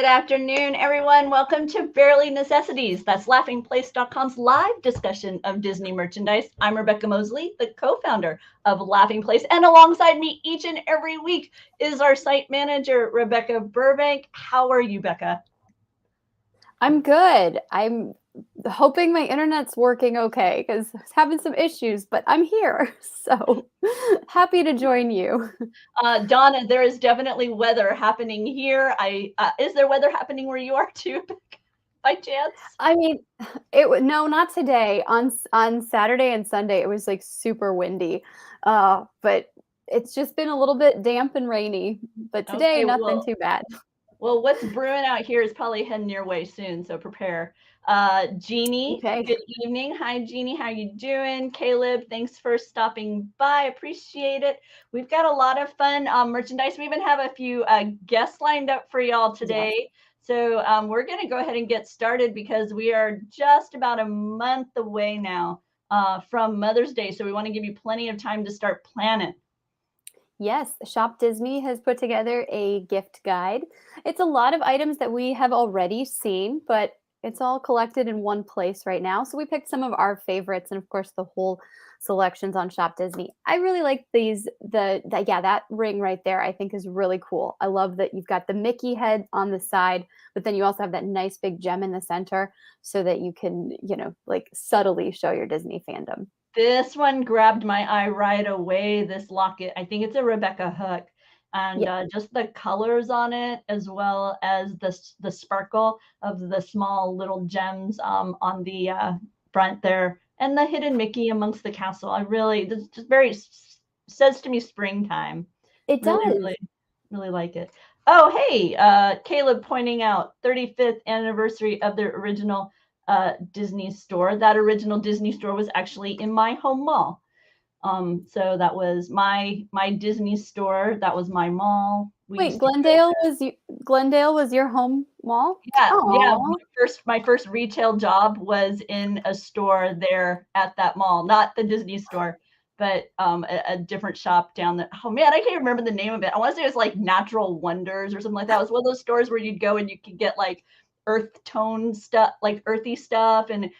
Good afternoon, everyone. Welcome to Barely Necessities. That's laughingplace.com's live discussion of Disney merchandise. I'm Rebecca Mosley, the co-founder of Laughing Place, and alongside me each and every week is our site manager, Rebecca Burbank. How are you, Becca? I'm good. I'm hoping my internet's working okay because I was having some issues, but I'm here. So happy to join you. Donna, there is definitely weather happening here. Is there weather happening where you are too, by chance? I mean, no, not today. On Saturday and Sunday, it was like super windy. But it's just been a little bit damp and rainy. But today, Okay, nothing too bad. Well, what's brewing out here is probably heading your way soon, so prepare. Jeannie, Okay. good evening. Hi, Jeannie. How you doing? Caleb, thanks for stopping by. Appreciate it. We've got a lot of fun merchandise. We even have a few guests lined up for y'all today. Yes. So we're going to go ahead and get started because we are just about a month away now from Mother's Day. So we want to give you plenty of time to start planning. Yes, Shop Disney has put together a gift guide. It's a lot of items that we have already seen, but it's all collected in one place right now. So we picked some of our favorites and of course the whole selections on Shop Disney. I really like these that ring right there I think is really cool. I love that you've got the Mickey head on the side, but then you also have that nice big gem in the center so that you can, like subtly show your Disney fandom. This one grabbed my eye right away. This locket, I think it's a Rebecca hook, and Yeah. just the colors on it, as well as the sparkle of the small little gems on the front there, and the hidden Mickey amongst the castle. This just very says to me springtime. It Really, does. really, really like it. Oh, hey, Caleb pointing out 35th anniversary of the original Disney store. That original Disney store was actually in my home mall. So that was my Disney store. That was my mall. We Wait, used to go Glendale was your home mall? yeah. Oh, My first retail job was in a store there at that mall, not the Disney store, but a different shop down the. Oh man, I can't remember the name of it. I want to say it was like Natural Wonders or something like that. It was one of those stores where you'd go and you could get like earth tone stuff, like earthy stuff, and it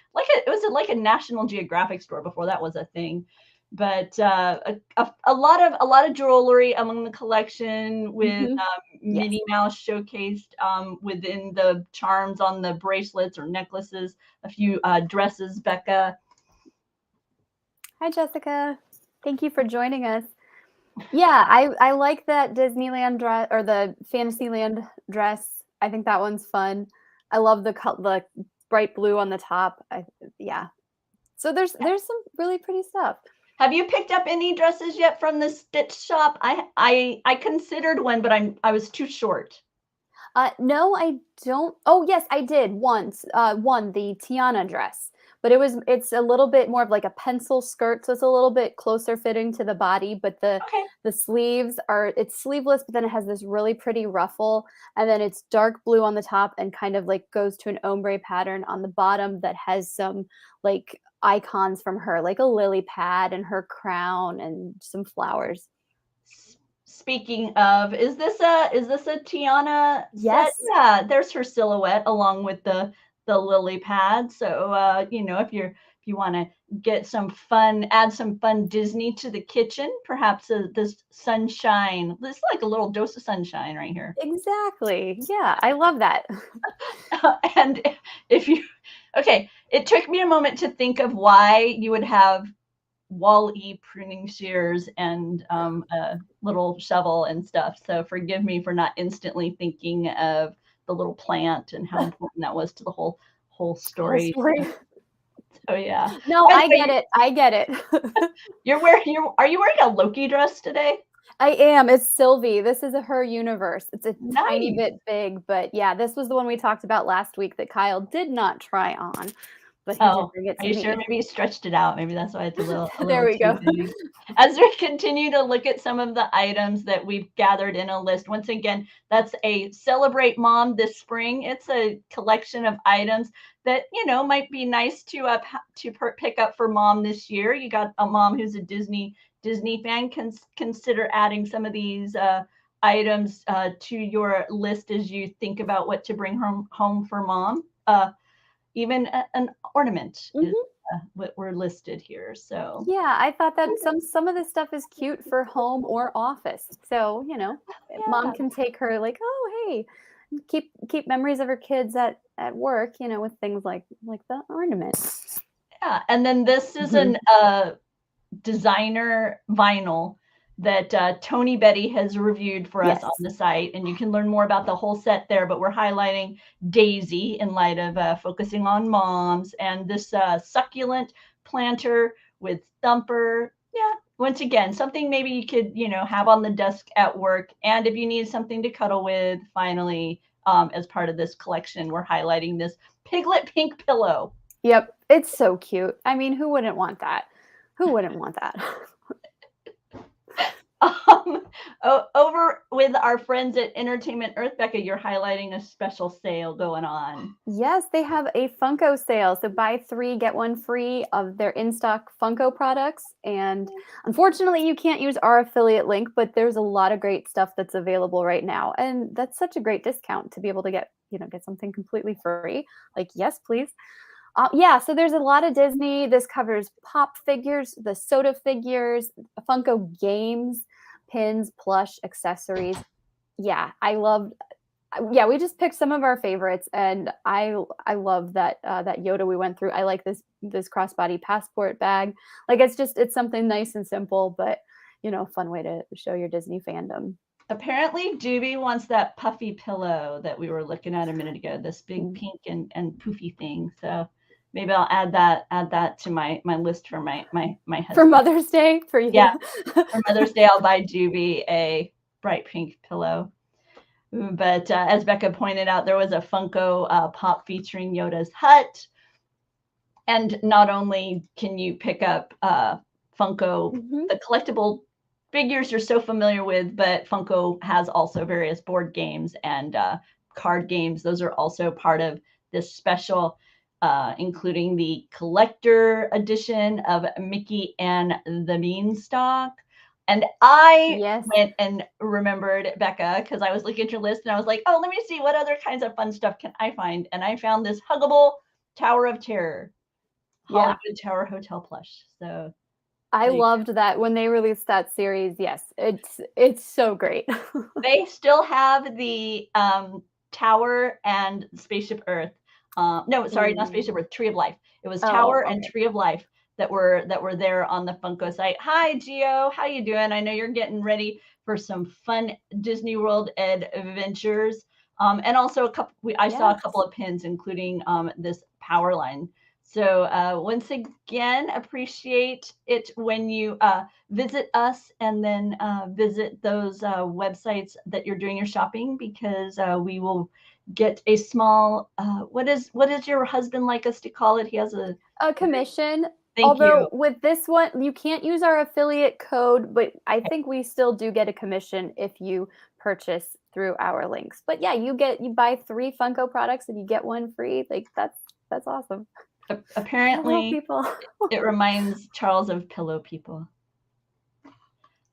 was like a National Geographic store before that was a thing. But a lot of jewelry among the collection with yes. Minnie Mouse showcased within the charms on the bracelets or necklaces, a few dresses, Becca. Hi, Jessica. Thank you for joining us. Yeah, I like that Disneyland dress or the Fantasyland dress. I think that one's fun. I love the bright blue on the top. Yeah. So there's some really pretty stuff. Have you picked up any dresses yet from the Stitch shop? I considered one, but I was too short. No, I don't. Oh, yes, I did once. One, the Tiana dress, but it's a little bit more of like a pencil skirt, so it's a little bit closer fitting to the body. But Okay. the sleeves it's sleeveless, but then it has this really pretty ruffle, and then it's dark blue on the top and kind of like goes to an ombre pattern on the bottom that has some like icons from her, like a lily pad and her crown and some flowers. Speaking of, is this a Tiana set? Yes. Yeah, there's her silhouette along with the lily pad. So if you want to get some fun, add some fun Disney to the kitchen, perhaps this sunshine. This is like a little dose of sunshine right here. Exactly. Yeah, I love that. And if you, okay, it took me a moment to think of why you would have Wall-E pruning shears and a little shovel and stuff. So forgive me for not instantly thinking of the little plant and how important that was to the whole Whole story. story. So yeah. No, By the I way, get it. I get it. are you wearing a Loki dress today? I am. It's Sylvie. This is her universe. It's a tiny Nice. bit big, but yeah, this was the one we talked about last week that Kyle did not try on, but he did Oh, bring it are to you sure? me. Maybe you stretched it out. Maybe that's why it's a There little we too go. big. As we continue to look at some of the items that we've gathered in a list, once again, that's a Celebrate Mom this spring. It's a collection of items that might be nice to pick up for mom this year. You got a mom who's a Disney fan. Consider adding some of these items to your list as you think about what to bring home for mom. Even an ornament is Mhm. what we're listed here. So Yeah, I thought that some of this stuff is cute for home or office. So, mom yeah, can take her like, "Oh, hey, keep memories of her kids at work, with things like the ornament." yeah. And then this is Mhm. an designer vinyl that Tony Betty has reviewed for us on Yes. the site, and you can learn more about the whole set there. But we're highlighting Daisy in light of focusing on moms, and this succulent planter with Thumper. Yeah, once again, something maybe you could have on the desk at work, and if you need something to cuddle with, finally, as part of this collection, we're highlighting this piglet pink pillow. Yep, it's so cute. I mean, who wouldn't want that? Who wouldn't want that? Over with our friends at Entertainment Earth, Becca, you're highlighting a special sale going on. Yes, they have a Funko sale. So buy 3, get 1 free of their in-stock Funko products. And unfortunately, you can't use our affiliate link, but there's a lot of great stuff that's available right now. And that's such a great discount to be able to get something completely free. Like, yes, please. Yeah, so there's a lot of Disney. This covers pop figures, the soda figures, Funko games, pins, plush, accessories. Yeah, yeah, we just picked some of our favorites, and I love that Yoda we went through. I like this crossbody passport bag. Like it's something nice and simple, but fun way to show your Disney fandom. Apparently, Doobie wants that puffy pillow that we were looking at a minute ago, this big Mm. pink and poofy thing. So maybe I'll add that to my list for my For husband. Mother's Day for you. Yeah, for Mother's Day, I'll buy Doobie a bright pink pillow. But as Becca pointed out, there was a Funko Pop featuring Yoda's hut. And not only can you pick up Funko, Mhm. the collectible figures you're so familiar with, but Funko has also various board games and card games. Those are also part of this special, including the collector edition of Mickey and the Beanstalk. And I Yes. went and remembered, Becca, because I was looking at your list and I was like, oh, let me see what other kinds of fun stuff can I find. And I found this huggable Tower of Terror Yeah. Hollywood Tower Hotel plush. So I there you loved that when they released that series. Yes, it's so great. They still have the Tower and Spaceship Earth. No, sorry, not Ooh. Spaceship Earth. Tree of Life. It was Oh, Tower and okay. Tree of Life that were there on the Funko site. Hi, Gio. How you doing? I know you're getting ready for some fun Disney World adventures. And also I saw a couple Yes. of pins, including this power line. So once again, appreciate it when you visit us and then visit those websites that you're doing your shopping, because we will get a small what is your husband like us to call it? He has a A very commission, thank you. although with this one, you can't use our affiliate code, but I think we still do get a commission if you purchase through our links. But yeah, you buy 3 Funko products and you get 1 free. Like that's awesome. Pillow Apparently people. it reminds Charles of Pillow People.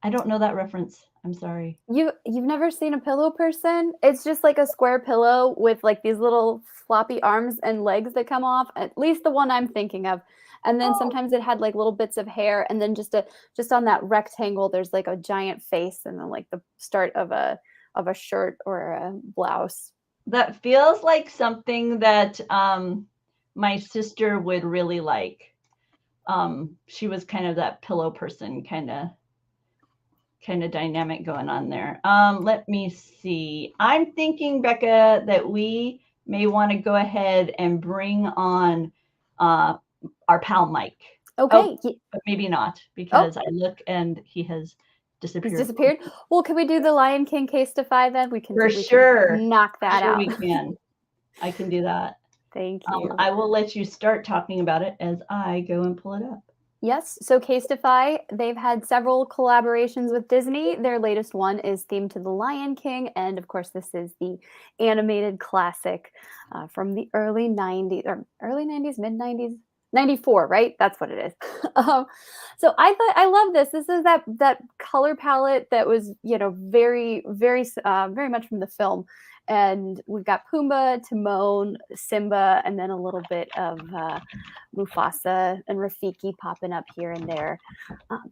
I don't know that reference. I'm sorry. You've never seen a pillow person? It's just like a square pillow with like these little floppy arms and legs that come off. At least the one I'm thinking of. And then Oh, sometimes it had like little bits of hair, and then just on that rectangle there's like a giant face, and then like the start of a shirt or a blouse. that feels like something that my sister would really like. She was kind of that pillow person kind of dynamic going on there. Let me see. I'm thinking, Becca, that we may want to go ahead and bring on uh, our pal Mike. Oh, Okay. but maybe not, Oh, because I look and he has he's disappeared. disappeared. Well, can we do the Lion King case to 5 then? For We can sure. knock that Sure, out. we can. I can do that. Thank you. I will let you start talking about it as I go and pull it up. Yes, so Casetify, they've had several collaborations with Disney. Their latest one is themed to The Lion King, and of course, this is the animated classic from the early 90s, or early 90s, mid 90s. 94, right? That's what it is. um, so I love this. This is that color palette that was, very much from the film. And we've got Pumbaa, Timon, Simba, and then a little bit of Mufasa and Rafiki popping up here and there.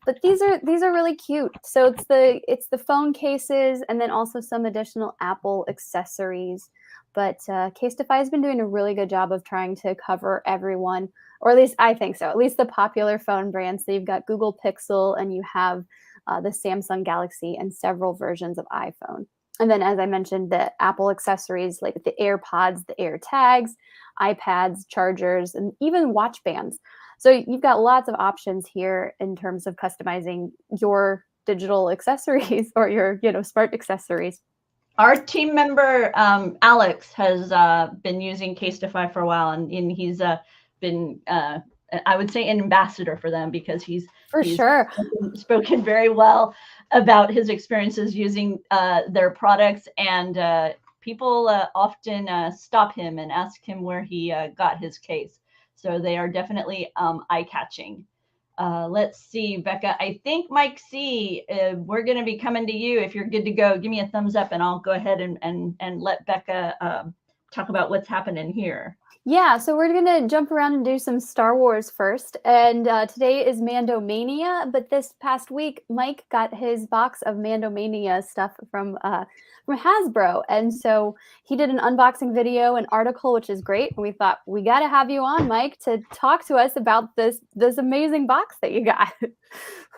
But these are really cute. So it's the phone cases and then also some additional Apple accessories. But Casetify has been doing a really good job of trying to cover everyone, or at least I think so. At least the popular phone brands. So you've got Google Pixel and you have the Samsung Galaxy and several versions of iPhone. And then, as I mentioned, the Apple accessories like the AirPods, the AirTags, iPads, chargers, and even watch bands. So you've got lots of options here in terms of customizing your digital accessories or your, smart accessories. Our team member Alex has been using Casetify for a while, and he's been I would say an ambassador for them because he's sure spoken very well about his experiences using their products, and people often stop him and ask him where he got his case. So they are definitely eye-catching. Let's see, Becca. I think Mike C, we're going to be coming to you. If you're good to go, give me a thumbs up and I'll go ahead and let Becca talk about what's happening here. Yeah, so we're going to jump around and do some Star Wars first. And today is Mando Mania, but this past week, Mike got his box of Mando Mania stuff from Hasbro. And so he did an unboxing video, an article, which is great. And we thought, we got to have you on, Mike, to talk to us about this amazing box that you got.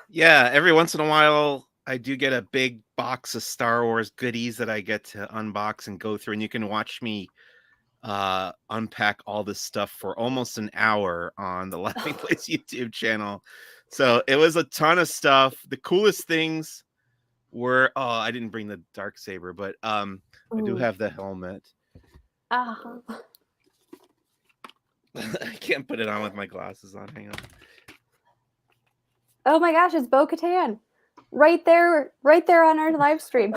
Yeah, every once in a while, I do get a big box of Star Wars goodies that I get to unbox and go through. And you can watch me unpack all this stuff for almost an hour on the Laughing Place YouTube channel. So it was a ton of stuff. The coolest things were, I didn't bring the Darksaber, but I do have the helmet. I can't put it on with my glasses on. Hang on. Oh my gosh, it's Bo-Katan. Right there on our live stream.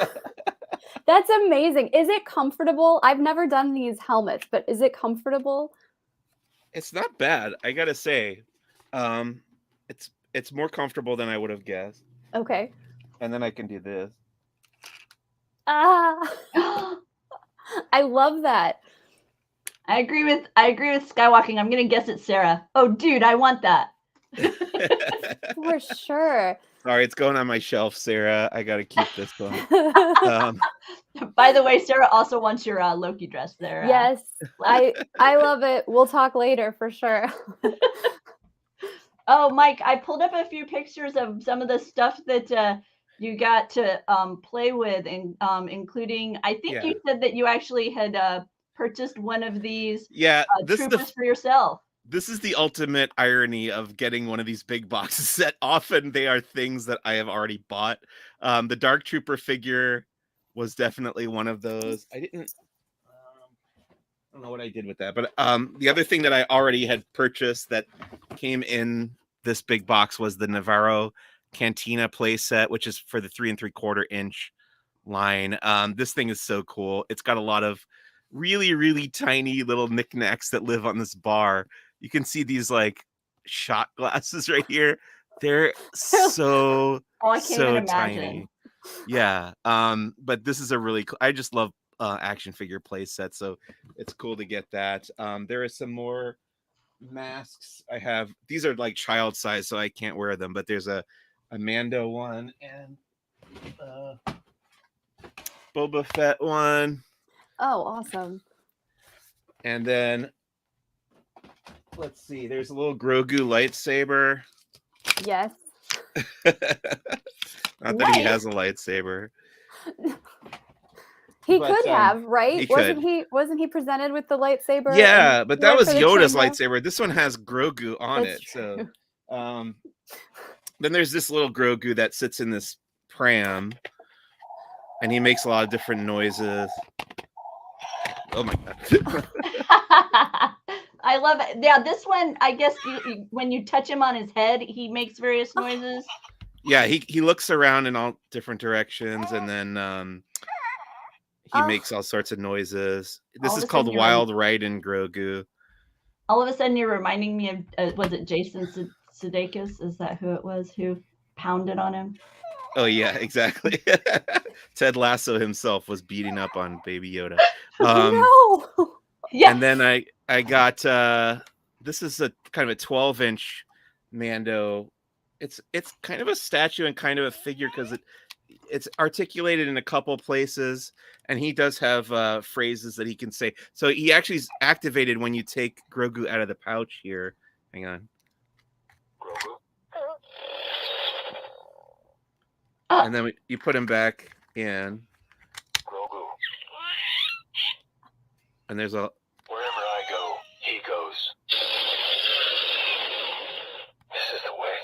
That's amazing. Is it comfortable? I've never done these helmets, but is it comfortable? It's not bad, I gotta say. It's more comfortable than I would have guessed. Okay. And then I can do this. I love that. I agree with Skywalking. I'm gonna guess it's Sarah. Oh, dude, I want that. For sure. Sorry, it's going on my shelf, Sarah. I gotta keep this one. By the way, Sarah also wants your Loki dress there. Yes, I love it. We'll talk later for sure. Oh, Mike, I pulled up a few pictures of some of the stuff that you got to play with, and including, I think you said that you actually had purchased one of these troopers for yourself. This is the ultimate irony of getting one of these big boxes that often they are things that I have already bought. The Dark Trooper figure was definitely one of those. I don't know what I did with that, but the other thing that I already had purchased that came in this big box was the Navarro Cantina playset, which is for the 3 3/4 inch line. This thing is so cool. It's got a lot of really, really tiny little knickknacks that live on this bar. You can see these like shot glasses right here. They're so tiny. Yeah. But this is a really cool. I just love action figure play set, so it's cool to get that. There are some more masks. I have these are like child size, so I can't wear them, but there's a Mando one and Boba Fett one. Oh, awesome. And then let's see, there's a little Grogu lightsaber. Yes. Not that he has a lightsaber. He could have, right? He wasn't he presented with the lightsaber? Yeah, but that was Yoda's lightsaber. This one has Grogu on it. True. So then there's this little Grogu that sits in this pram and he makes a lot of different noises. Oh my god. I love it. Yeah, this one, I guess when you touch him on his head, he makes various noises. Yeah, he looks around in all different directions, and then he makes all sorts of noises. This is called Wild Raiden Grogu. All of a sudden, you're reminding me of was it Jason Sudeikis? Is that who it was who pounded on him? Oh yeah, exactly. Ted Lasso himself was beating up on Baby Yoda. No. Yes. And then I got this is a kind of a 12-inch Mando. It's kind of a statue and kind of a figure because it's articulated in a couple places, and he does have phrases that he can say. So he actually is activated when you take Grogu out of the pouch here. Hang on. And then you put him back in. And there's a... Wherever I go, he goes. This is the way.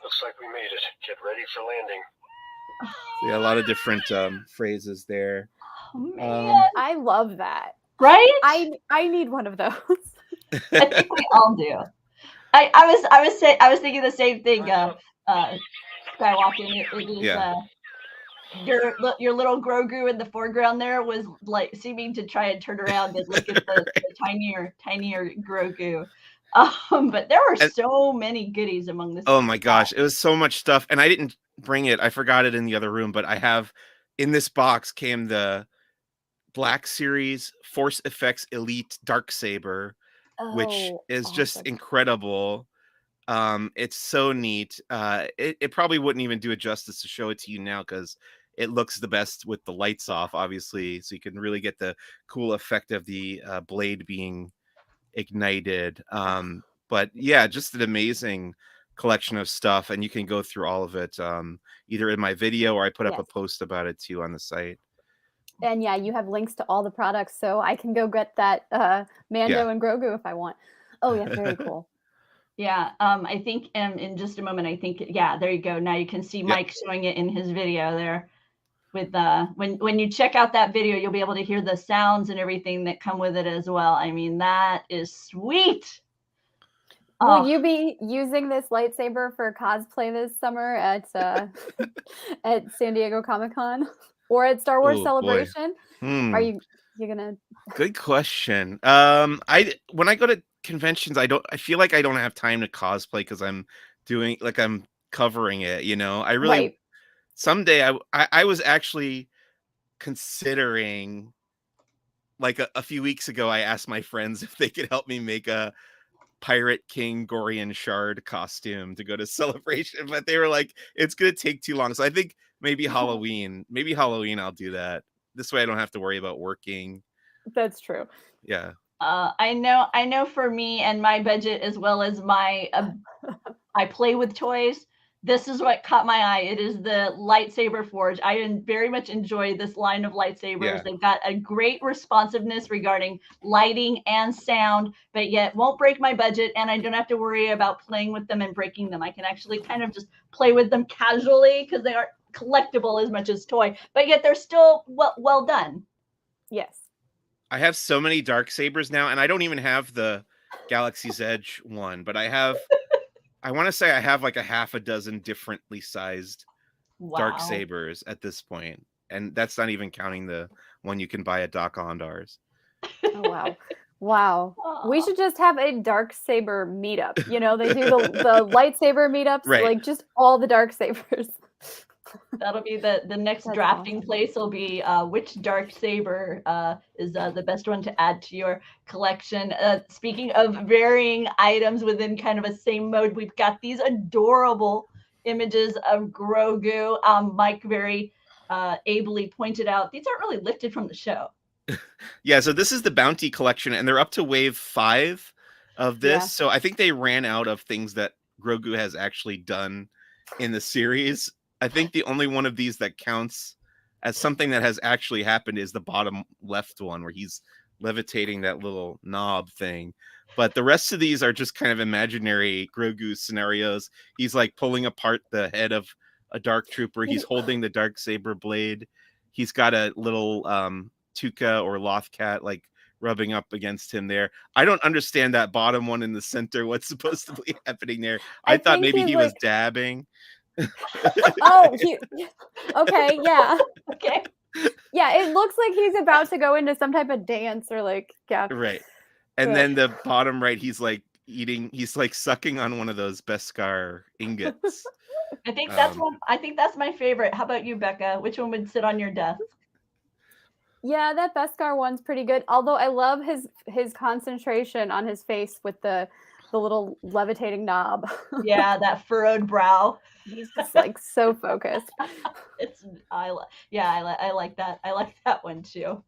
Looks like we made it. Get ready for landing. Yeah, a lot of different phrases there. Oh, man. I love that. Right? I need one of those. I think we all do. I was thinking the same thing. Skywalking. It is. Yeah. Your little Grogu in the foreground there was like seeming to try and turn around and look at the tinier Grogu. But there were so many goodies among this. Oh my gosh, it was so much stuff, and I didn't bring it. I forgot it in the other room, but I have in this box came the Black Series Force Effects Elite Darksaber, which is awesome. just incredible. It's so neat. It probably wouldn't even do it justice to show it to you now because it looks the best with the lights off, obviously, so you can really get the cool effect of the blade being ignited. But yeah, just an amazing collection of stuff, and you can go through all of it either in my video or I put up a post about it too on the site. And yeah, you have links to all the products, so I can go get that Mando and Grogu if I want. Oh yeah, very cool. Yeah, I think in just a moment, I think, yeah, there you go. Now you can see Mike showing it in his video there. With when you check out that video, you'll be able to hear the sounds and everything that come with it as well. I mean, that is sweet. Will you be using this lightsaber for cosplay this summer at at San Diego Comic-Con or at Star Wars Celebration? Are you gonna? Good question. When I go to conventions, I feel like I don't have time to cosplay because I'm covering it. You know, I really someday I was actually considering, like a few weeks ago, I asked my friends if they could help me make a Pirate King Gorian Shard costume to go to Celebration, but they were like, it's gonna take too long. So I think maybe Halloween I'll do that. This way I don't have to worry about working. That's true. Yeah. I know for me and my budget, as well as my I play with toys. This is what caught my eye. It is the lightsaber forge. I very much enjoy this line of lightsabers. Yeah. They've got a great responsiveness regarding lighting and sound, but yet won't break my budget, and I don't have to worry about playing with them and breaking them. I can actually kind of just play with them casually because they aren't collectible as much as toy, but yet they're still well done. Yes. I have so many Darksabers now, and I don't even have the Galaxy's Edge one, but I want to say I have like a half a dozen differently sized Darksabers at this point. And that's not even counting the one you can buy at Doc Ondar's. Oh, wow. Wow. We should just have a Darksaber meetup. You know, they do the lightsaber meetups, like just all the Darksabers. That'll be the next drafting place will be which Darksaber is the best one to add to your collection. Speaking of varying items within kind of a same mode, we've got these adorable images of Grogu. Mike very ably pointed out these aren't really lifted from the show. Yeah, so this is the Bounty collection, and they're up to wave 5 of this. Yeah. So I think they ran out of things that Grogu has actually done in the series. I think the only one of these that counts as something that has actually happened is the bottom left one where he's levitating that little knob thing. But the rest of these are just kind of imaginary Grogu scenarios. He's like pulling apart the head of a dark trooper. He's holding the Darksaber blade. He's got a little Tuca or Lothcat like rubbing up against him there. I don't understand that bottom one in the center. What's supposed to be happening there? I thought maybe he was dabbing. Oh, okay, yeah. Okay. Yeah, it looks like he's about to go into some type of dance or like, yeah. Right. And But- then the bottom right, he's like sucking on one of those Beskar ingots. I think that's Um, one. I think that's my favorite. How about you, Becca? Which one would sit on your desk? Yeah, that Beskar one's pretty good. Although I love his concentration on his face with the little levitating knob. Yeah, that furrowed brow. He's just like so focused. It's I like that. I like that one too.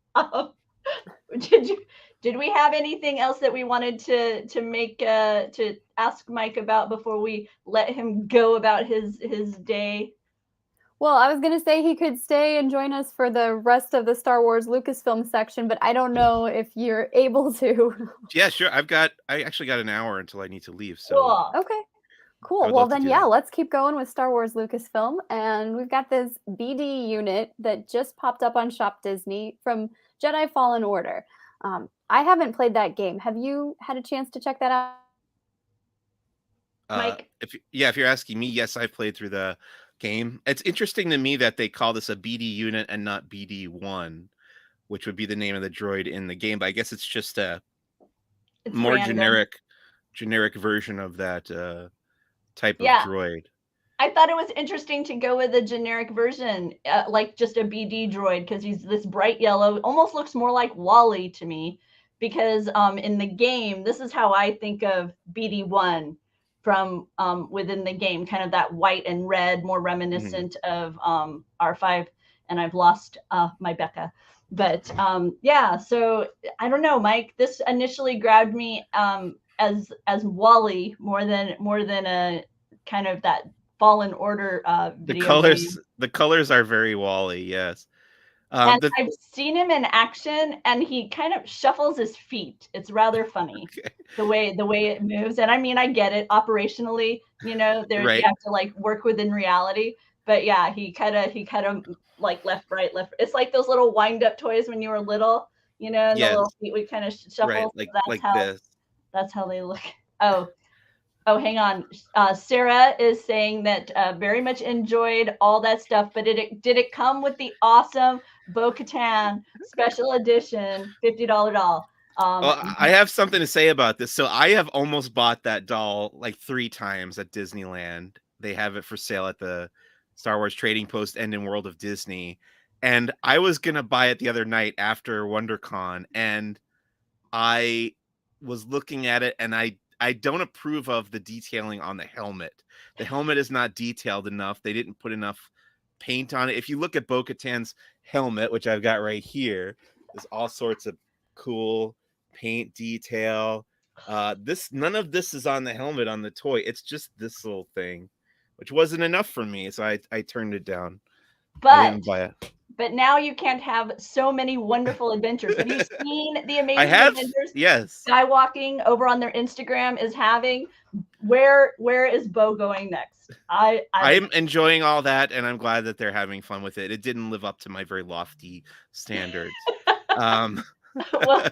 Did we have anything else that we wanted to make to ask Mike about before we let him go about his day? Well, I was going to say he could stay and join us for the rest of the Star Wars Lucasfilm section, but I don't know if you're able to. yeah, sure. I actually got an hour until I need to leave. So Cool. Okay. I Cool. would Well, love to then, do yeah, that. let's keep going with Star Wars Lucasfilm. And we've got this BD unit that just popped up on Shop Disney from Jedi Fallen Order. I haven't played that game. Have you had a chance to check that out? Mike? If you're asking me, yes, I've played through the game. It's interesting to me that they call this a BD unit and not BD1, which would be the name of the droid in the game. But I guess it's just a It's more random. generic version of that type of Yeah. droid. I thought it was interesting to go with a generic version, like just a BD droid, because he's this bright yellow, almost looks more like Wally to me. Because in the game, this is how I think of BD1 from within the game, kind of that white and red, more reminiscent of R5. And I've lost my Becca. But yeah, so I don't know, Mike. This initially grabbed me as Wally more than a kind of that Fallen Order video game. The colors are very Wally, yes. And I've seen him in action, and he kind of shuffles his feet. It's rather funny the way it moves. And I mean, I get it operationally. You know, there Right. you have to like work within reality. But yeah, he kind of like left, right, left. It's like those little wind up toys when you were little. You know, and the little feet would kind of shuffle. Right, So this. that's how they look. Oh, hang on. Sarah is saying that very much enjoyed all that stuff, but did it come with the awesome Bo-Katan special edition $50 doll? Well, I have something to say about this. So I have almost bought that doll like 3 times at Disneyland. They have it for sale at the Star Wars Trading Post and in World of Disney. And I was gonna buy it the other night after WonderCon, and I was looking at it, and I don't approve of the detailing on the helmet. The helmet is not detailed enough. They didn't put enough paint on it. If you look at Bo-Katan's helmet, which I've got right here, there's all sorts of cool paint detail. None of this is on the helmet on the toy. It's just this little thing, which wasn't enough for me, so I turned it down. I didn't buy it. But now you can't have so many wonderful adventures. Have you seen the Amazing I have, Adventures? yes. Skywalking over on their Instagram is having. Where is Bo going next? I'm enjoying all that, and I'm glad that they're having fun with it. It didn't live up to my very lofty standards. Well,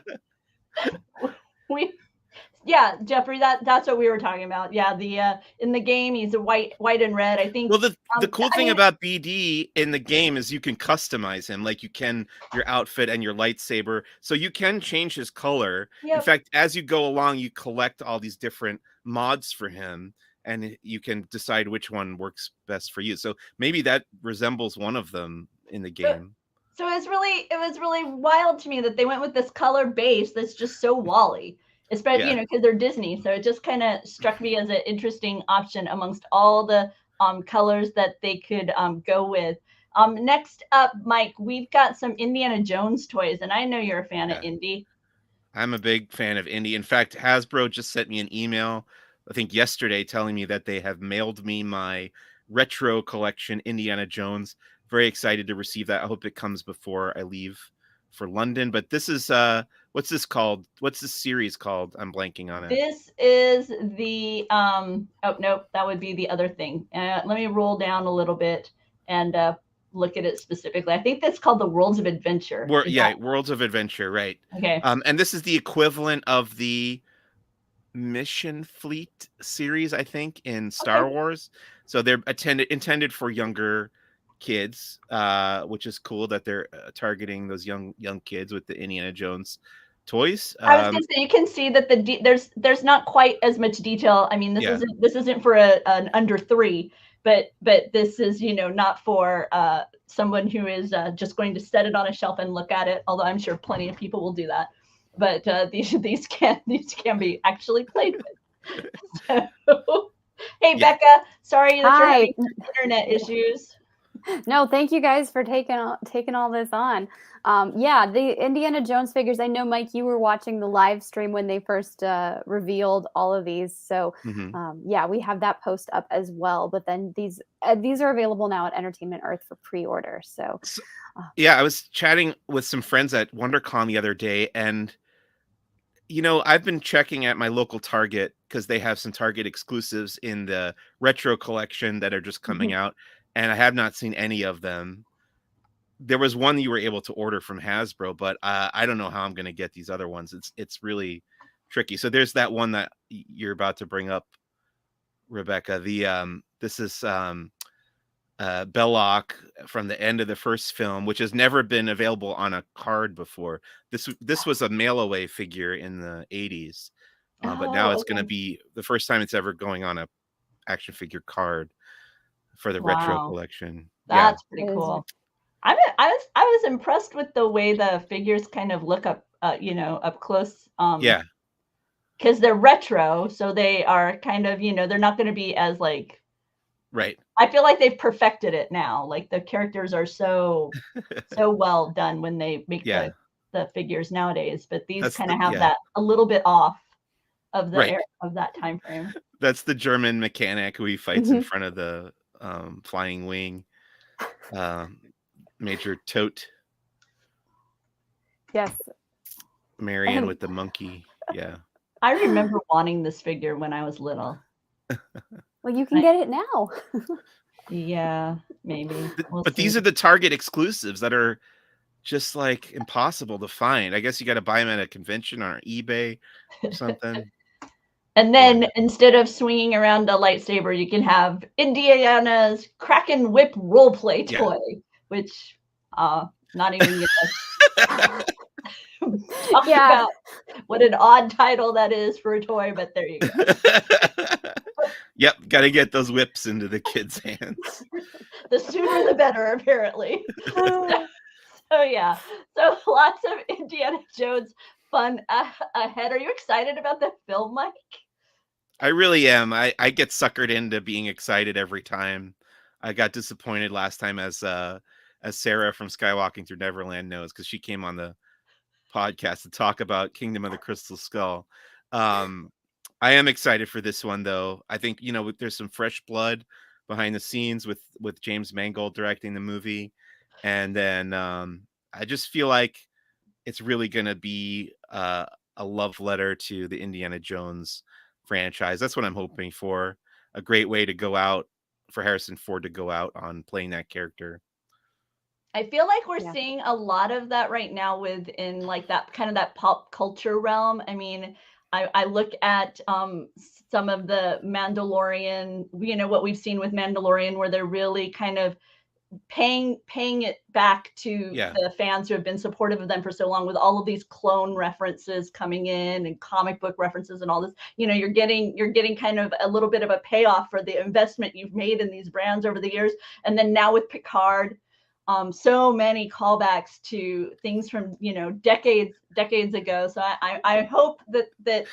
yeah, Jeffrey, that's what we were talking about. Yeah, the in the game he's a white and red. I think. Well, the cool thing about BD in the game is you can customize him, like you can your outfit and your lightsaber, so you can change his color. Yep. In fact, as you go along, you collect all these different mods for him, and you can decide which one works best for you. So maybe that resembles one of them in the game. So it was really wild to me that they went with this color base that's just so Wally. Especially, you know, because they're Disney. So it just kind of struck me as an interesting option amongst all the colors that they could go with. Next up, Mike, we've got some Indiana Jones toys, and I know you're a fan of Indy. I'm a big fan of Indy. In fact, Hasbro just sent me an email, I think yesterday, telling me that they have mailed me my retro collection, Indiana Jones. Very excited to receive that. I hope it comes before I leave for London. But this is what's this called? What's this series called? I'm blanking on it. This is the oh nope, that would be the other thing. Let me roll down a little bit and look at it specifically. I think that's called the Worlds of Adventure. Worlds of Adventure, right? Okay. And this is the equivalent of the Mission Fleet series, I think, in Star Wars. So they're intended for younger kids, which is cool that they're targeting those young kids with the Indiana Jones toys. I was gonna say, you can see that there's not quite as much detail. I mean, this Yeah. isn't for an under 3, but this is, you know, not for someone who is just going to set it on a shelf and look at it. Although I'm sure plenty of people will do that. But these can be actually played with. So, hey, Yeah. Becca, sorry that you're Hi. having internet issues. No, thank you guys for taking all this on. Yeah, the Indiana Jones figures. I know, Mike, you were watching the live stream when they first revealed all of these. So, Mhm. yeah, we have that post up as well. But then these are available now at Entertainment Earth for pre-order. So, Yeah, I was chatting with some friends at WonderCon the other day, and I've been checking at my local Target because they have some Target exclusives in the retro collection that are just coming out, and I have not seen any of them. There was one you were able to order from Hasbro, but I don't know how I'm going to get these other ones. It's really tricky. So there's that one that you're about to bring up, Rebecca. This is Belloc from the end of the first film, which has never been available on a card before. This was a mail away figure in the 80s, but now Oh, it's going to okay. be the first time it's ever going on a action figure card for the retro Wow, collection. Yeah, that's pretty cool. I was impressed with the way the figures kind of look up, up close. yeah, Because they're retro, so they are kind of, they're not going to be as like. right. I feel like they've perfected it now. Like the characters are so well done when they make Yeah, the figures nowadays. But these that's kind the of have yeah, that a little bit off of the right. air of that time frame. That's the German mechanic who he fights in mhm. front of the flying wing. Um, Major Tote Yes, Marion and with the monkey. Yeah. I remember wanting this figure when I was little. well, you can I, get it now. yeah, maybe we'll But see. these are the Target exclusives that are just like impossible to find. I guess you got to buy them at a convention or eBay or something. And Yeah. then instead of swinging around a lightsaber, you can have Indiana's Kraken Whip roleplay Yeah. toy, which not even gonna talk Yeah, about what an odd title that is for a toy, but there you go. Yep, got to get those whips into the kids' hands. The sooner the better, apparently. So yeah, so lots of Indiana Jones fun ahead. Are you excited about the film, Mike? I really am. I get suckered into being excited every time. I got disappointed last time as Sarah from Skywalking Through Neverland knows, because she came on the podcast to talk about Kingdom of the Crystal Skull. Um, I am excited for this one though. I think there's some fresh blood behind the scenes with James Mangold directing the movie, and then I just feel like it's really going to be a love letter to the Indiana Jones franchise. That's what I'm hoping for. A great way to go out for Harrison Ford to go out on playing that character. I feel like we're yeah, seeing a lot of that right now within like that kind of that pop culture realm. I mean, I look at some of the Mandalorian, what we've seen with Mandalorian, where they're really kind of paying it back to Yeah, the fans who have been supportive of them for so long, with all of these clone references coming in and comic book references and all this. You're getting kind of a little bit of a payoff for the investment you've made in these brands over the years. And then now with Picard, so many callbacks to things from decades ago. So I hope that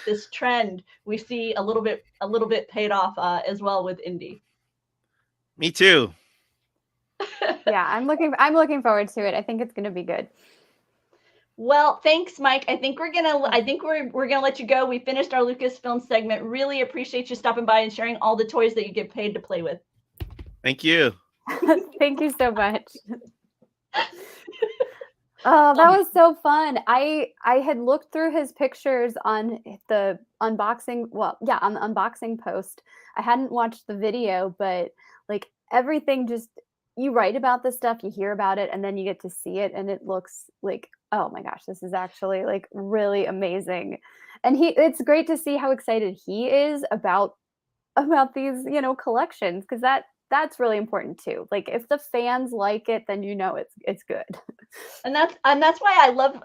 this trend we see a little bit paid off as well with Indy. me too. yeah. I'm looking forward to it. I think it's going to be good. Well, thanks, Mike. I think we're gonna let you go. We finished our Lucasfilm segment. Really appreciate you stopping by and sharing all the toys that you get paid to play with. Thank you. Thank you so much. Oh, that was so fun. I had looked through his pictures on the unboxing, well, yeah, on the unboxing post. I hadn't watched the video, but like everything, just you write about this stuff, you hear about it, and then you get to see it and it looks like, oh my gosh, this is actually like really amazing. And it's great to see how excited he is about these, collections, because that's really important too. Like if the fans like it, then it's good. And that's why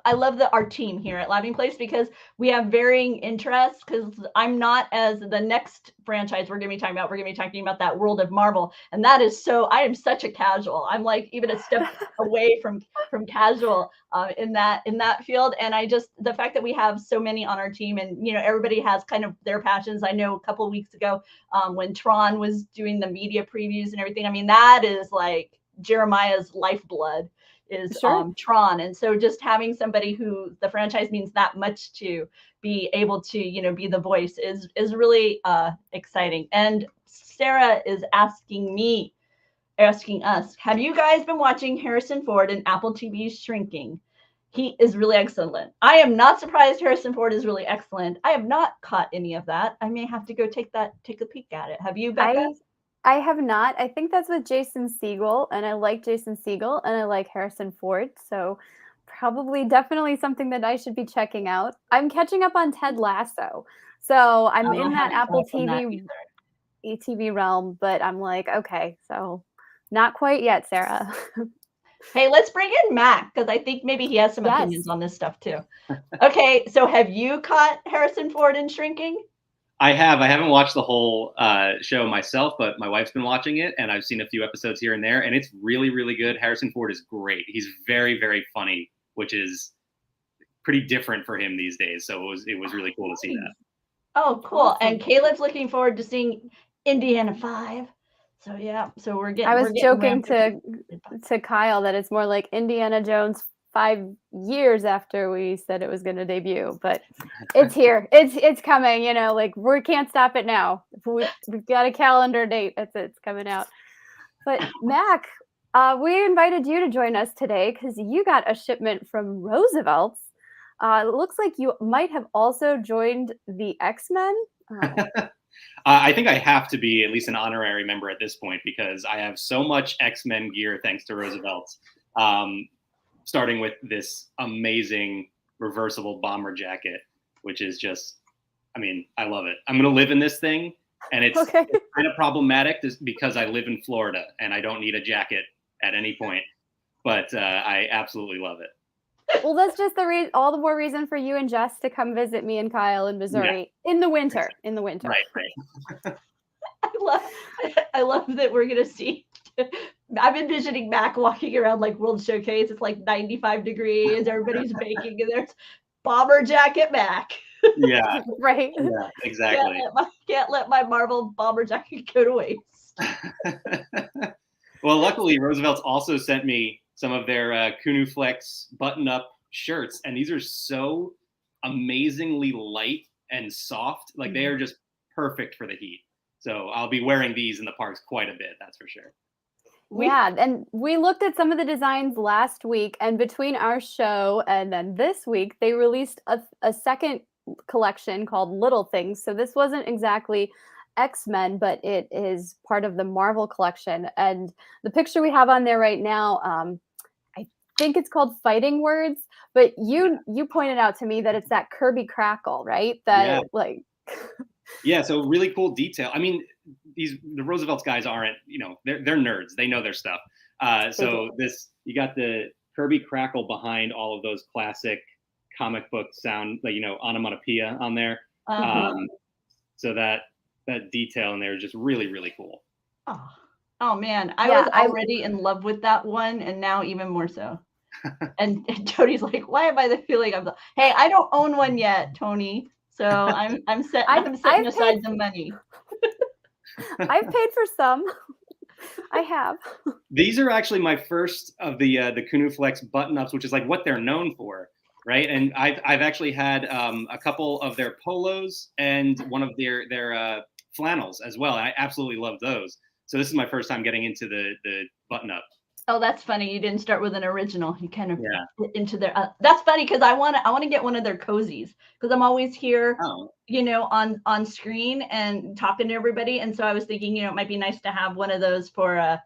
I love our team here at Laughing Place, because we have varying interests. Because I'm not, as the next franchise we're gonna be talking about that World of Marvel, and that is so, I am such a casual. I'm like even a step away from casual in that field. And I just, the fact that we have so many on our team, and everybody has kind of their passions. I know a couple of weeks ago when Tron was doing the media previews and everything, I mean, that is like Jeremiah's lifeblood is Sure. Tron. And so just having somebody who the franchise means that much to be able to, be the voice is really exciting. And Sarah is asking us, have you guys been watching Harrison Ford in Apple TV's Shrinking? He is really excellent. I am not surprised Harrison Ford is really excellent. I have not caught any of that. I may have to go take a peek at it. Have you, Becca? I have not. I think that's with Jason Segel, and I like Jason Segel, and I like Harrison Ford. So probably definitely something that I should be checking out. I'm catching up on Ted Lasso. So I'm in that Apple TV realm, but I'm like, okay, so not quite yet, Sarah. Hey, let's bring in Mac, because I think maybe he has some opinions on this stuff too. Okay, so have you caught Harrison Ford in Shrinking? I haven't watched the whole show myself, but my wife's been watching it, and I've seen a few episodes here and there, and it's really, really good. Harrison Ford is great. He's very, very funny, which is pretty different for him these days. So it was really cool to see that. Oh, cool. Awesome. And Caleb's looking forward to seeing Indiana 5. So yeah, so we're getting. I was joking to Kyle that it's more like Indiana Jones 5 years after we said it was going to debut, but it's here. It's coming. Like we can't stop it now. We've got a calendar date. It's coming out. But Mac, we invited you to join us today because you got a shipment from Roosevelt's. It looks like you might have also joined the X-Men. I think I have to be at least an honorary member at this point because I have so much X-Men gear thanks to Roosevelt's. Starting with this amazing reversible bomber jacket, which is just, I mean, I love it. I'm going to live in this thing, and it's kind of problematic because I live in Florida and I don't need a jacket at any point, but I absolutely love it. Well, that's just all the more reason for you and Jess to come visit me and Kyle in Missouri in the winter. Right. I love that we're going to see. I'm envisioning Mac walking around like World Showcase. It's like 95 degrees. Everybody's baking, and there's bomber jacket Mac. Yeah. Right. Yeah, exactly. Can't let my Marvel bomber jacket go to waste. Well, luckily, Roosevelt's also sent me some of their Kunu Flex button-up shirts, and these are so amazingly light and soft. Like they are just perfect for the heat. So I'll be wearing these in the parks quite a bit, that's for sure. Yeah, and we looked at some of the designs last week, and between our show and then this week, they released a second collection called Little Things. So this wasn't exactly X-Men, but it is part of the Marvel collection. And the picture we have on there right now, I think it's called Fighting Words, but you pointed out to me that it's that Kirby crackle, right? Yeah, so really cool detail. I mean, the Roosevelt's guys aren't, they're nerds. They know their stuff. So you got the Kirby crackle behind all of those classic comic book sound, like, onomatopoeia on there. So that detail in there is just really, really cool. Oh man, I was already in love with that one, and now even more so. and Tony's like, why am I feeling? Hey, I don't own one yet, Tony. So I'm setting aside the money. I've paid for some. I have. These are actually my first of the Kunu Flex button-ups, which is like what they're known for, right? And I've actually had a couple of their polos and one of their flannels as well. I absolutely love those. So this is my first time getting into the button-up. Oh, that's funny. You didn't start with an original. You kind of get into their. That's funny because I want to get one of their cozies because I'm always here, on screen and talking to everybody. And so I was thinking, it might be nice to have one of those for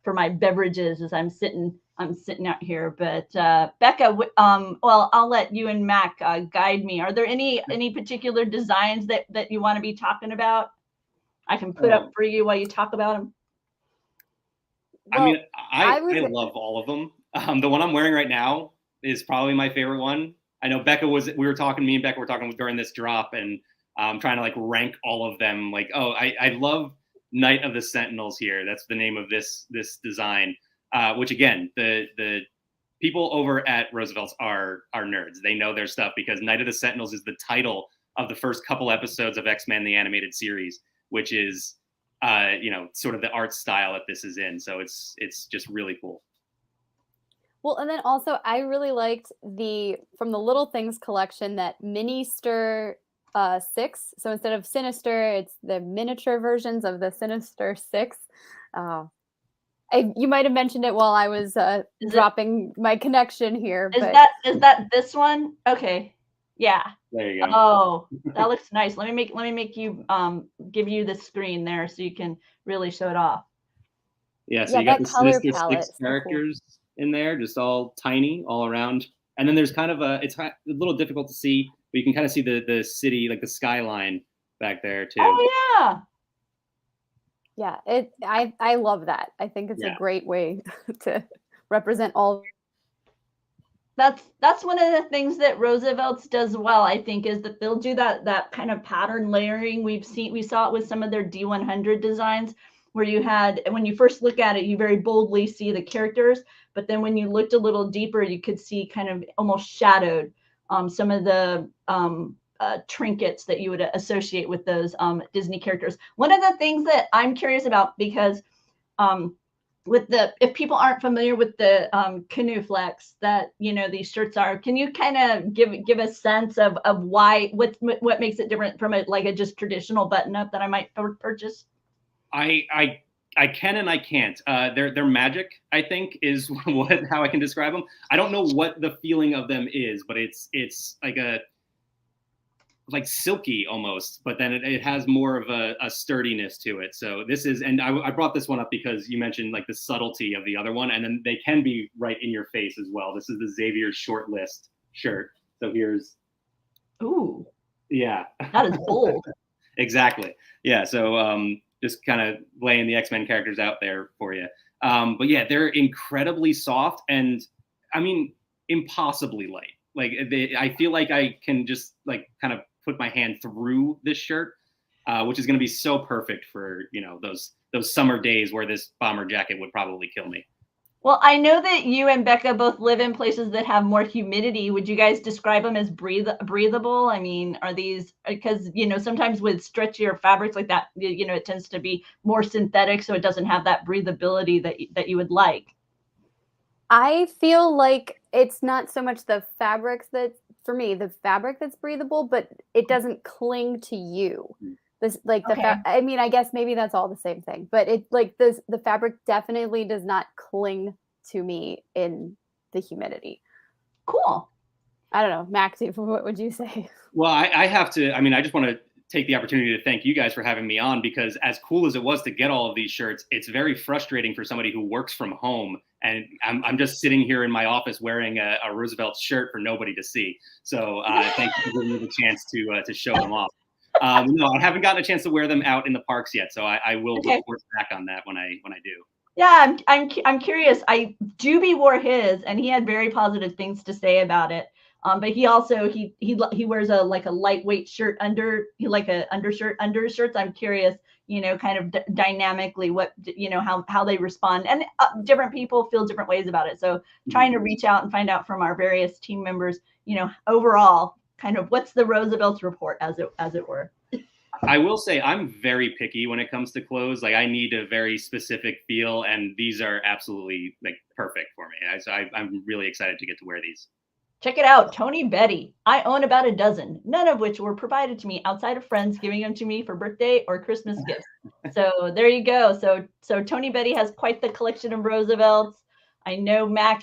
my beverages as I'm sitting out here. But Becca, well, I'll let you and Mac guide me. Are there any particular designs that you want to be talking about? I can put up for you while you talk about them. I mean, I was love all of them. The one I'm wearing right now is probably my favorite one. I know me and Becca were talking during this drop, and trying to like rank all of them. Like, oh, I love Knight of the Sentinels here. That's the name of this design. Which again, the people over at Roosevelt's are nerds. They know their stuff because Knight of the Sentinels is the title of the first couple episodes of X-Men the Animated Series, which is sort of the art style that this is in. So it's just really cool. Well, and then also I really liked from the Little Things collection, that Minister 6. So instead of Sinister, it's the miniature versions of the Sinister 6. You might have mentioned it while I was dropping my connection here. Is that this one? Okay. Yeah. There you go. Oh, that looks nice. Let me make you give you the screen there so you can really show it off. Yeah, so you got the Sinister 6 characters in there, just all tiny all around. And then there's kind of it's a little difficult to see, but you can kind of see the city, like the skyline back there too. Oh yeah. Yeah, I love that. I think it's a great way to represent all. That's one of the things that Roosevelt's does well, I think, is that they'll do that kind of pattern layering. We saw it with some of their D100 designs, where when you first look at it, you very boldly see the characters, but then when you looked a little deeper, you could see kind of almost shadowed some of the trinkets that you would associate with those Disney characters. One of the things that I'm curious about, because if people aren't familiar with the canoe flex that these shirts are, can you kind of give a sense of why what makes it different from a just traditional button up that I might purchase? I can and I can't. They're magic, I think, is how I can describe them. I don't know what the feeling of them is, but it's like silky almost, but then it has more of a sturdiness to it. So this is, and I brought this one up because you mentioned like the subtlety of the other one, and then they can be right in your face as well. This is the Xavier short list shirt. So here's, ooh, yeah, that is bold. Exactly. Yeah. So just kind of laying the X-Men characters out there for you. But yeah, they're incredibly soft, and I mean, impossibly light. Like I feel like I can just like kind of put my hand through this shirt, which is going to be so perfect for those summer days where this bomber jacket would probably kill me. Well, I know that you and Becca both live in places that have more humidity. Would you guys describe them as breathable? I mean, are these, because sometimes with stretchier fabrics like that, it tends to be more synthetic, so it doesn't have that breathability that you would like. I feel like it's not so much the fabrics for me, the fabric that's breathable, but it doesn't cling to you. This I mean, I guess maybe that's all the same thing, but the fabric definitely does not cling to me in the humidity. Cool. I don't know, Max, what would you say? Well, I have to. I mean, I just want to take the opportunity to thank you guys for having me on, because as cool as it was to get all of these shirts, it's very frustrating for somebody who works from home, and I'm just sitting here in my office wearing a Roosevelt shirt for nobody to see. So thank you for giving me the chance to show them off. No, I haven't gotten a chance to wear them out in the parks yet, so I will report back on that when I do. Yeah, I'm curious. Doobie wore his, and he had very positive things to say about it. But he also he wears a lightweight shirt undershirt. So I'm curious, kind of dynamically what how they respond, and different people feel different ways about it. So trying to reach out and find out from our various team members, overall, kind of what's the Roosevelt's report, as it were. I will say I'm very picky when it comes to clothes. Like I need a very specific feel, and these are absolutely perfect for me. So I'm really excited to get to wear these. Check it out, Tony Betty. I own about a dozen, none of which were provided to me outside of friends giving them to me for birthday or Christmas gifts. So there you go. So Tony Betty has quite the collection of Roosevelt's. I know Mac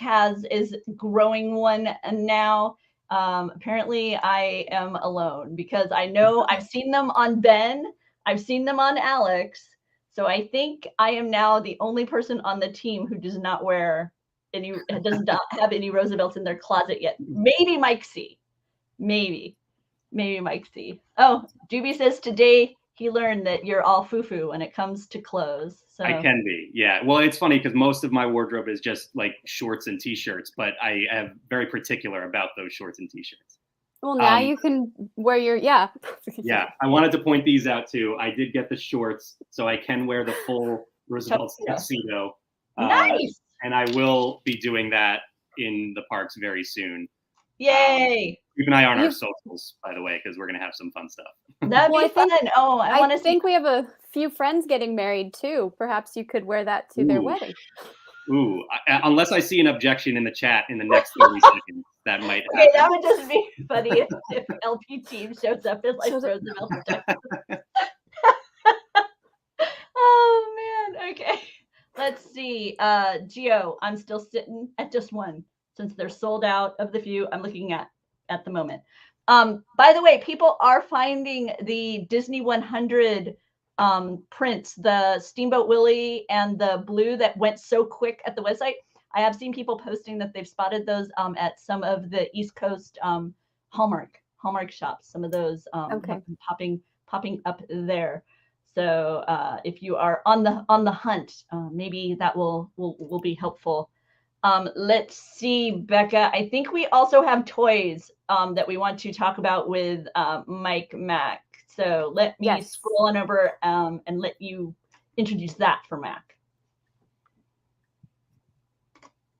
is growing one now. Apparently I am alone, because I know I've seen them on Ben, I've seen them on Alex. So I think I am now the only person on the team who does not have any Roosevelt's in their closet yet. Maybe Mike C. Maybe Mike C. Oh, Doobie says today he learned that you're all foo-foo when it comes to clothes. So I can be, yeah. Well, it's funny because most of my wardrobe is just like shorts and t-shirts, but I am very particular about those shorts and t-shirts. Well, now you can wear your, yeah. Yeah, I wanted to point these out too. I did get the shorts, so I can wear the full Roosevelt's tuxedo. Nice. And I will be doing that in the parks very soon. Yay. Keep an eye on our socials, by the way, because we're going to have some fun stuff. That'd be fun. Oh, I want to think we have a few friends getting married too. Perhaps you could wear that to their wedding. Ooh, unless I see an objection in the chat in the next 30 seconds, that might happen. Okay, that would just be funny if LP team shows up as like Roosevelt protector. Oh man, okay. Let's see. Geo, I'm still sitting at just one since they're sold out of the few I'm looking at the moment. By the way, people are finding the Disney 100 prints, the Steamboat Willie and the blue that went so quick at the website. I have seen people posting that they've spotted those at some of the East Coast Hallmark shops. Some of those popping up there. So if you are on the hunt, maybe that will be helpful. Let's see, Becca. I think we also have toys that we want to talk about with Mike Mack. So let me scroll on over and let you introduce that for Mac.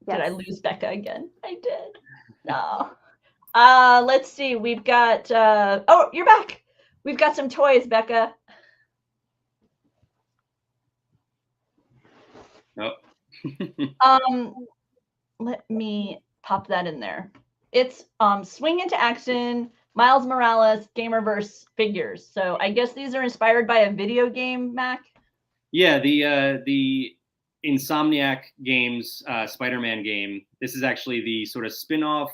Did I lose Becca again? I did. No. Let's see. We've got, oh, you're back. We've got some toys, Becca. Oh. Let me pop that in there. It's Swing Into Action, Miles Morales, Gamerverse figures. So I guess these are inspired by a video game, Mac? Yeah, the Insomniac Games Spider-Man game. This is actually the sort of spin-off.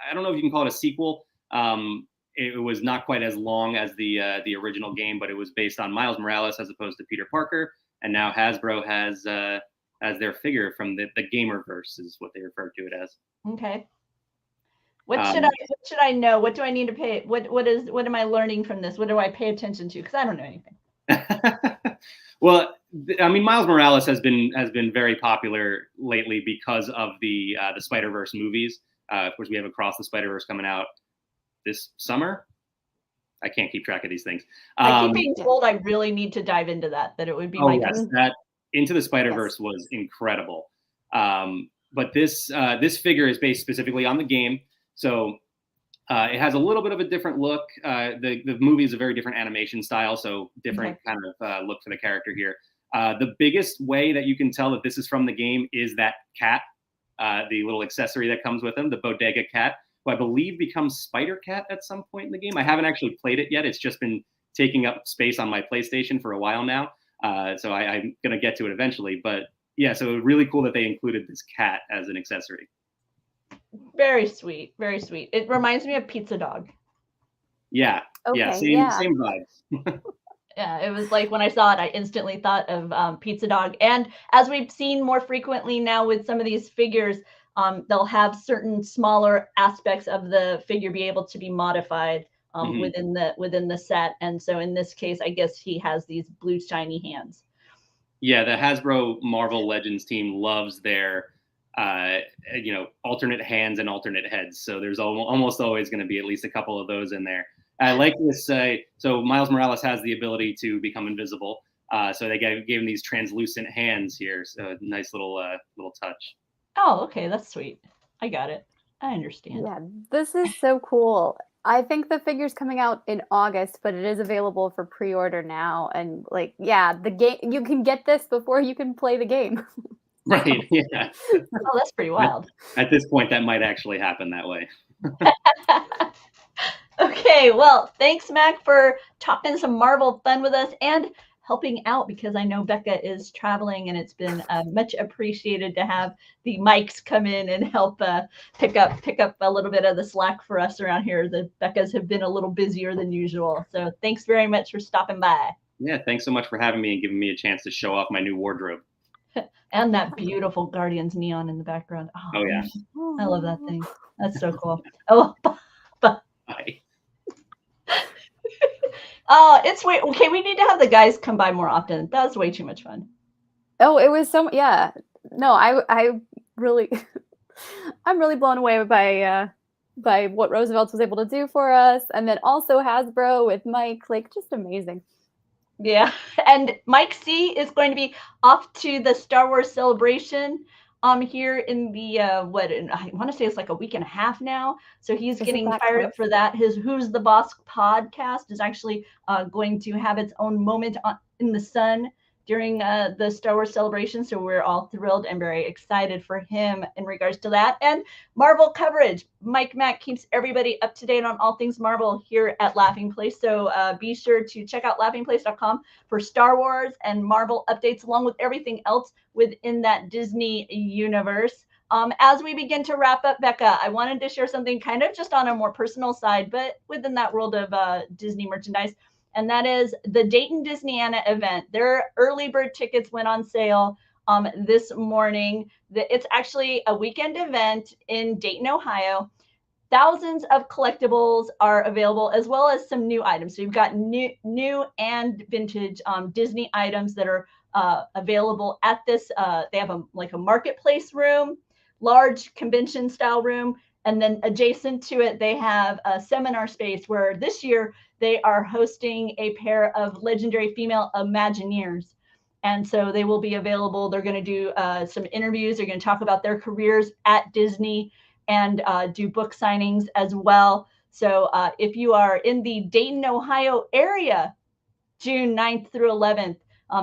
I don't know if you can call it a sequel. It was not quite as long as the original game, but it was based on Miles Morales as opposed to Peter Parker. And now Hasbro has their figure from the Gamerverse is what they refer to it as. Okay. What should I know? What do I need to pay? What am I learning from this? What do I pay attention to? Because I don't know anything. Well, I mean, Miles Morales has been very popular lately because of the Spider-Verse movies. Of course, we have Across the Spider-Verse coming out this summer. I can't keep track of these things. I keep being told I really need to dive into that it would be my yes, that Into the Spider-Verse was incredible. But this figure is based specifically on the game. So it has a little bit of a different look. The movie is a very different animation style, so different kind of look for the character here. The biggest way that you can tell that this is from the game is that cat, the little accessory that comes with him, the Bodega cat, who I believe becomes Spider-Cat at some point in the game. I haven't actually played it yet. It's just been taking up space on my PlayStation for a while now. So I'm going to get to it eventually. But yeah, so really cool that they included this cat as an accessory. Very sweet. Very sweet. It reminds me of Pizza Dog. Yeah. Okay, Same vibes. Yeah, it was like when I saw it, I instantly thought of Pizza Dog. And as we've seen more frequently now with some of these figures, they'll have certain smaller aspects of the figure be able to be modified within the set. And so in this case, I guess he has these blue shiny hands. Yeah, the Hasbro Marvel Legends team loves their alternate hands and alternate heads. So there's almost always going to be at least a couple of those in there. I like this. So Miles Morales has the ability to become invisible. So they gave him these translucent hands here. So nice little touch. Oh, okay. That's sweet. I got it. I understand. Yeah, this is so cool. I think the figure's coming out in August, but it is available for pre-order now. And the game, you can get this before you can play the game. Right. Yeah. Oh, that's pretty wild. At this point, that might actually happen that way. Okay. Well, thanks, Mac, for talking some Marvel fun with us and helping out, because I know Becca is traveling, and it's been much appreciated to have the mics come in and help pick up a little bit of the slack for us around here. The Beccas have been a little busier than usual. So thanks very much for stopping by. Yeah, thanks so much for having me and giving me a chance to show off my new wardrobe. And that beautiful Guardians neon in the background. Oh yeah. I love that thing. That's so cool. Oh, Bye. Oh, it's way okay. We need to have the guys come by more often. That was way too much fun. Oh, it was so yeah. No, I really I'm really blown away by what Roosevelt was able to do for us, and then also Hasbro with Mike, like just amazing. Yeah, and Mike C is going to be off to the Star Wars celebration here in the I want to say it's like a week and a half now. So he's Is it getting that fired close? up for that. His Who's the Boss podcast is actually going to have its own moment in the sun during the Star Wars celebration. So we're all thrilled and very excited for him in regards to that. And Marvel coverage. Mike Mack keeps everybody up to date on all things Marvel here at Laughing Place. So be sure to check out laughingplace.com for Star Wars and Marvel updates, along with everything else within that Disney universe. As we begin to wrap up, Becca, I wanted to share something kind of just on a more personal side, but within that world of Disney merchandise. And that is the Dayton Disneyana event. Their early bird tickets went on sale this morning. It's actually a weekend event in Dayton, Ohio. Thousands of collectibles are available, as well as some new items. So you've got new and vintage Disney items that are available at this. They have a marketplace room, large convention style room, and then adjacent to it, they have a seminar space where this year they are hosting a pair of legendary female Imagineers. And so they will be available. They're going to do some interviews. They're going to talk about their careers at Disney and do book signings as well. So if you are in the Dayton, Ohio area, June 9th through 11th,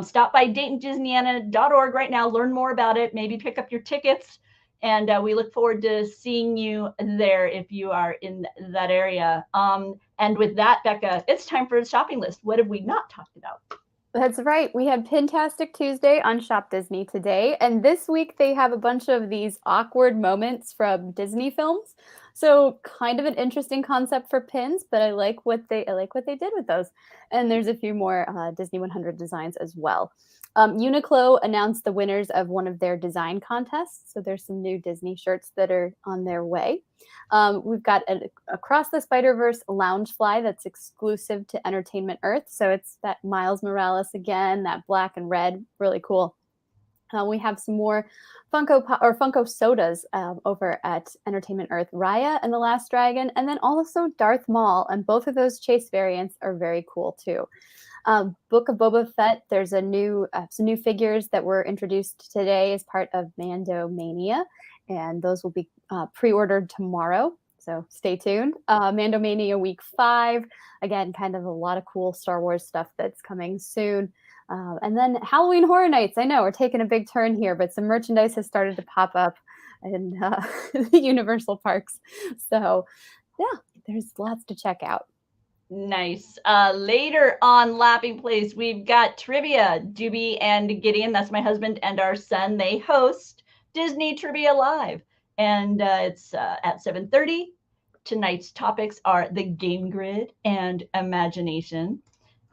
stop by DaytonDisneyana.org right now, learn more about it, maybe pick up your tickets. And we look forward to seeing you there if you are in that area. And with that, Becca, it's time for the shopping list. What have we not talked about? That's right. We had Pin-tastic Tuesday on Shop Disney today, and this week they have a bunch of these awkward moments from Disney films. So kind of an interesting concept for pins, but I like what they did with those. And there's a few more Disney 100 designs as well. Uniqlo announced the winners of one of their design contests. So there's some new Disney shirts that are on their way. We've got Across the Spider-Verse Loungefly that's exclusive to Entertainment Earth. So it's that Miles Morales again, that black and red, really cool. We have some more Funko sodas over at Entertainment Earth, Raya and the Last Dragon, and then also Darth Maul. And both of those chase variants are very cool too. Book of Boba Fett, there's some new figures that were introduced today as part of Mando Mania, and those will be pre-ordered tomorrow. So stay tuned. Mando Mania Week 5, again, kind of a lot of cool Star Wars stuff that's coming soon. And then Halloween Horror Nights, I know we're taking a big turn here, but some merchandise has started to pop up in the Universal parks. So yeah, there's lots to check out. Nice. Later on Laughing Place, we've got trivia. Doobie and Gideon, that's my husband and our son, they host Disney Trivia Live. And it's at 7:30. Tonight's topics are the game grid and imagination.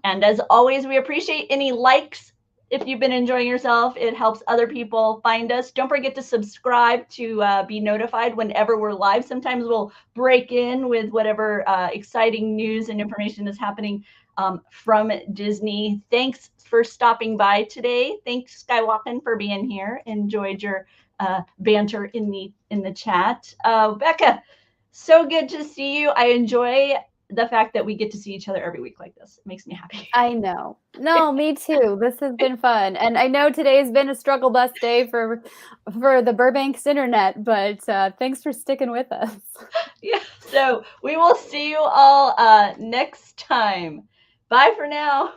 And as always, we appreciate any likes. If you've been enjoying yourself, it helps other people find us. Don't forget to subscribe to be notified whenever we're live. Sometimes we'll break in with whatever exciting news and information is happening from Disney. Thanks for stopping by today. Thanks, Skywalken, for being here. Enjoyed your banter in the chat. Becca, so good to see you. I enjoy the fact that we get to see each other every week like this. It makes me happy. I know. No, me too. This has been fun. And I know today's been a struggle bus day for the Burbank's internet, but thanks for sticking with us. Yeah, so we will see you all next time. Bye for now.